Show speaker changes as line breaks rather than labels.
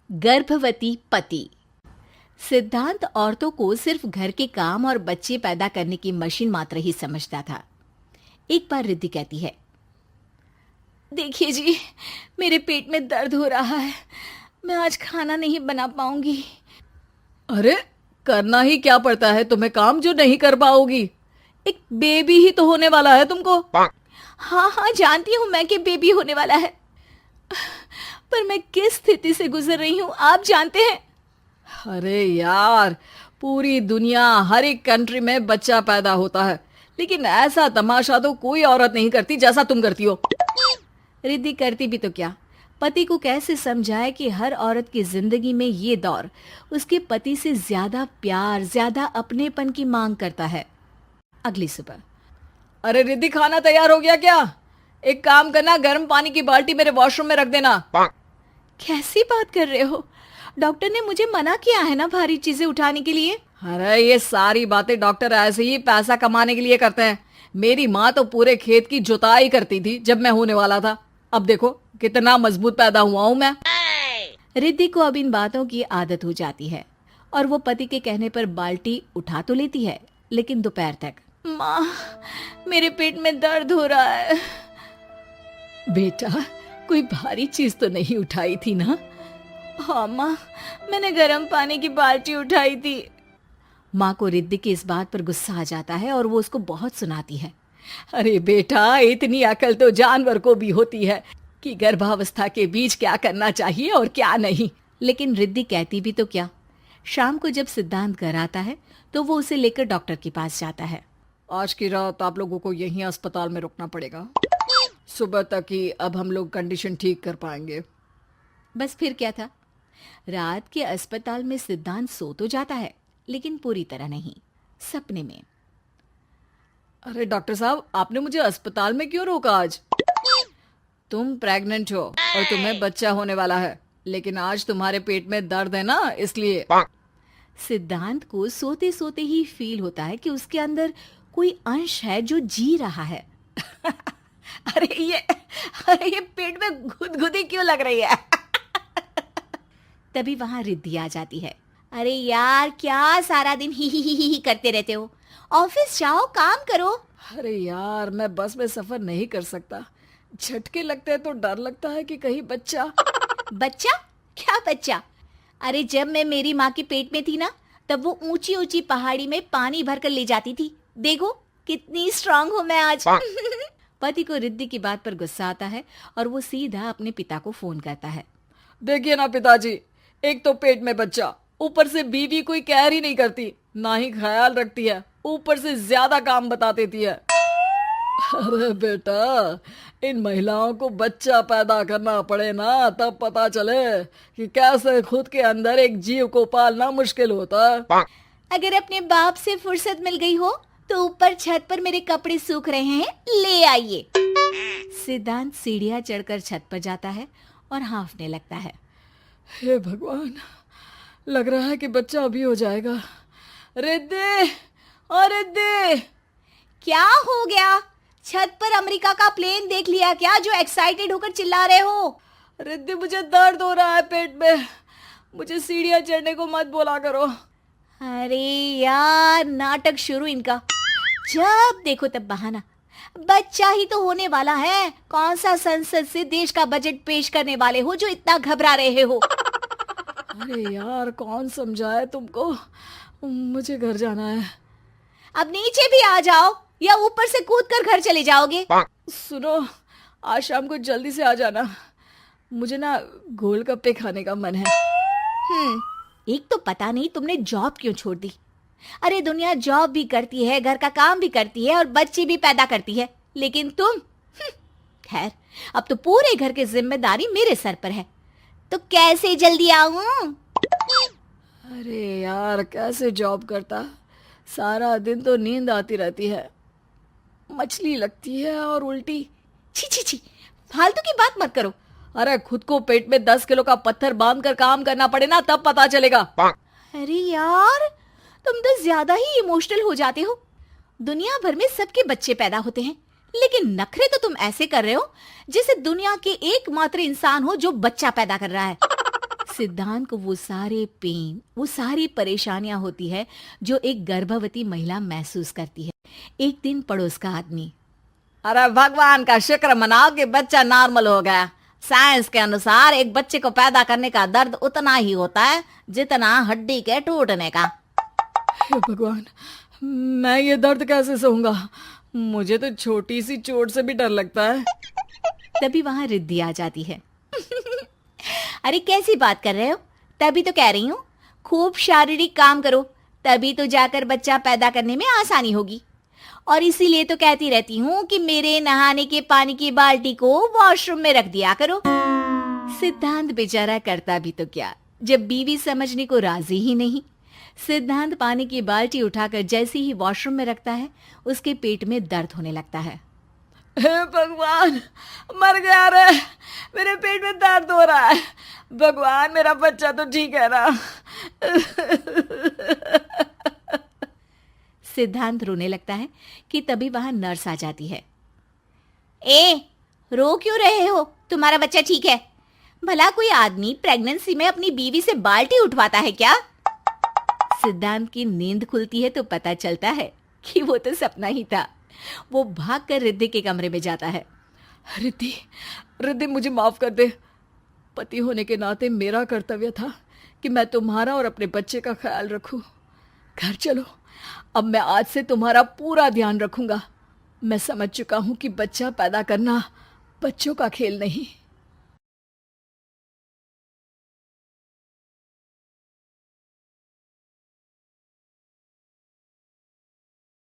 गर्भवती पति। सिद्धांत औरतों को सिर्फ घर के काम और बच्चे पैदा करने की मशीन मात्र ही समझता था। एक बार रिद्धि कहती है, देखिए जी, मेरे पेट में दर्द हो रहा है, मैं आज खाना नहीं बना पाऊंगी।
अरे करना ही क्या पड़ता है तुम्हें काम जो नहीं कर पाओगी? एक बेबी ही तो होने वाला है तुमको।
हाँ हाँ, जानती हूँ मैं कि बेबी होने वाला है, पर मैं किस स्थिति से गुजर रही हूँ आप जानते हैं।
अरे यार, पूरी दुनिया हर एक कंट्री में बच्चा पैदा होता है, लेकिन ऐसा तमाशा तो कोई औरत नहीं करती जैसा तुम करती हो।
रिद्धि करती भी तो क्या, पति को कैसे समझाए कि हर औरत की जिंदगी में ये दौर उसके पति से ज्यादा प्यार, ज्यादा अपनेपन की मांग करता है। अगली सुबह,
अरे रिद्धि, खाना तैयार हो गया क्या? एक काम करना, गर्म पानी की बाल्टी मेरे वॉशरूम में रख देना।
कैसी बात कर रहे हो? डॉक्टर ने मुझे मना किया है ना भारी चीजें उठाने के लिए।
अरे ये सारी बातें डॉक्टर ऐसे ही पैसा कमाने के लिए करते हैं। मेरी माँ तो पूरे खेत की जुताई करती थी जब मैं होने वाला था। अब देखो कितना मजबूत पैदा हुआ हूँ मैं।
रिद्धि को अब इन बातों की आदत हो जाती है और वो पति के कहने पर बाल्टी उठा तो लेती है, लेकिन दोपहर तक। माँ, मेरे पेट में दर्द हो रहा है।
बेटा, कोई भारी चीज तो नहीं उठाई थी ना?
हाँ माँ, मैंने गर्म पानी की बाल्टी उठाई थी। माँ को रिद्धि की इस बात पर गुस्सा आ जाता है और वो उसको बहुत सुनाती है।
अरे बेटा, इतनी अकल तो जानवर को भी होती है कि गर्भावस्था के बीच क्या करना चाहिए और क्या नहीं।
लेकिन रिद्धि कहती भी तो क्या। शाम को जब सिद्धांत घर आता है तो वो उसे लेकर डॉक्टर के पास जाता है।
आज की रात आप लोगों को यहीं अस्पताल में रुकना पड़ेगा। सुबह तक ही अब हम लोग कंडीशन ठीक कर पाएंगे।
बस फिर क्या था, रात के अस्पताल में सिद्धांत सो तो जाता है, लेकिन पूरी तरह नहीं, सपने में।
अरे डॉक्टर साहब, आपने मुझे अस्पताल में क्यों रोका आज? तुम प्रेग्नेंट हो और तुम्हें बच्चा होने वाला है, लेकिन आज तुम्हारे पेट में दर्द है ना, इसलिए।
सिद्धांत को सोते सोते ही फील होता है कि उसके अंदर कोई अंश है जो जी रहा है।
अरे ये पेट में गुदगुदी क्यों लग रही है?
तभी वहां रिद्धि आ जाती है। अरे यार, क्या सारा दिन ही करते रहते हो? ऑफिस जाओ, काम करो।
अरे यार, मैं बस में सफर नहीं कर सकता। झटके लगते हैं तो डर लगता है कि कहीं बच्चा।
बच्चा? क्या बच्चा? अरे जब मैं मेरी माँ के पेट में थी ना, तब वो ऊंची ऊंची पहाड़ी में पानी भरकर ले जाती थी। देखो कितनी स्ट्रांग हूँ मैं आज। पति को रिद्धि की बात पर गुस्सा आता है और वो सीधा अपने पिता को फोन करता है।
देखिए ना पिताजी, एक तो पेट में बच्चा, ऊपर से बीवी कोई केयर ही नहीं करती, ना ही ख्याल रखती है, ऊपर से ज्यादा काम बता देती है। अरे बेटा, इन महिलाओं को बच्चा पैदा करना पड़े ना, तब पता चले कि कैसे खुद के अंदर एक जीव को पालना मुश्किल होता है।
अगर अपने बाप से फुर्सत मिल गई हो तो ऊपर छत पर मेरे कपड़े सूख रहे हैं, ले आइए। सिद्धांत सीढ़ियां चढ़कर छत पर जाता है और हांफने लगता है।
हे भगवान, लग रहा है कि बच्चा अभी हो जाएगा। रिद्धि, ओ रिद्धि!
क्या हो गया? छत पर अमेरिका का प्लेन देख लिया क्या जो एक्साइटेड होकर चिल्ला रहे हो?
रिद्धि, मुझे दर्द हो रहा है पेट में, मुझे सीढ़ियां चढ़ने को मत बोला करो।
अरे यार, नाटक शुरू इनका। जब देखो तब बहाना। बच्चा ही तो होने वाला है, कौन सा संसद से देश का बजट पेश करने वाले हो जो इतना घबरा रहे हो?
अरे यार, कौन समझाए तुमको, मुझे घर जाना है।
अब नीचे भी आ जाओ या ऊपर से कूदकर घर चले जाओगे?
सुनो, आज शाम को जल्दी से आ जाना, मुझे ना गोलगप्पे खाने का मन है।
एक तो पता नहीं तुमने जॉब क्यों छोड़ दी। अरे दुनिया जॉब भी करती है, घर का काम भी करती है और बच्चे भी पैदा करती है, लेकिन तुम खैर, अब तो पूरे घर की जिम्मेदारी मेरे सर पर है, तो कैसे जल्दी आऊं?
अरे यार, कैसे जॉब करता, सारा दिन तो नींद आती रहती है, मछली लगती है और उल्टी।
छी छी छी, फालतू की बात मत करो।
अरे खुद को पेट में 10 किलो का पत्थर बांध कर काम करना पड़े ना, तब पता चलेगा।
अरे यार, तुम तो ज्यादा ही इमोशनल हो जाते हो। दुनिया भर में सबके बच्चे पैदा होते हैं, लेकिन नखरे तो तुम ऐसे कर रहे हो जैसे दुनिया के एकमात्र इंसान हो जो बच्चा पैदा कर रहा है। सिद्धांत को वो सारे पेन, वो सारी परेशानियां होती है जो एक गर्भवती महिला महसूस करती है। एक दिन पड़ोस का आदमी,
अरे भगवान का शुक्र मनाओ कि बच्चा नॉर्मल हो गया। साइंस के अनुसार एक बच्चे को पैदा करने का दर्द उतना ही होता है जितना हड्डी के टूटने का।
हे भगवान, मैं ये दर्द कैसे सहूंगा? मुझे तो छोटी सी चोट से भी डर लगता है।
तभी वहां रिद्धि आ जाती है। अरे कैसी बात कर रहे हो? तभी तो कह रही हूँ, खूब शारीरिक काम करो, तभी तो जाकर बच्चा पैदा करने में आसानी होगी। और इसीलिए तो कहती रहती हूँ कि मेरे नहाने के पानी की बाल्टी को वॉशरूम में रख दिया करो। सिद्धांत बेचारा करता भी तो क्या, जब बीवी समझने को राजी ही नहीं। सिद्धांत पानी की बाल्टी उठाकर जैसे ही वॉशरूम में रखता है, उसके पेट में दर्द होने लगता है।
हे भगवान, मर गया रे, मेरे पेट में दर्द हो रहा है। भगवान, मेरा बच्चा तो ठीक है ना?
सिद्धांत रोने लगता है कि तभी वहां नर्स आ जाती है। ए, रो क्यों रहे हो? तुम्हारा बच्चा ठीक है। भला कोई आदमी प्रेगनेंसी में अपनी बीवी से बाल्टी उठवाता है क्या? सिद्धांत की नींद खुलती है तो पता चलता है कि वो तो सपना ही था। वो भागकर रिद्धि के कमरे में जाता है।
रिद्धि, रिद्धि, मुझे माफ कर दे। पति होने के नाते मेरा कर्तव्य था कि मैं तुम्हारा और अपने बच्चे का ख्याल रखूं। घर चलो, अब मैं आज से तुम्हारा पूरा ध्यान रखूंगा। मैं समझ चुका हूं कि बच्चा पैदा करना बच्चों का खेल नहीं।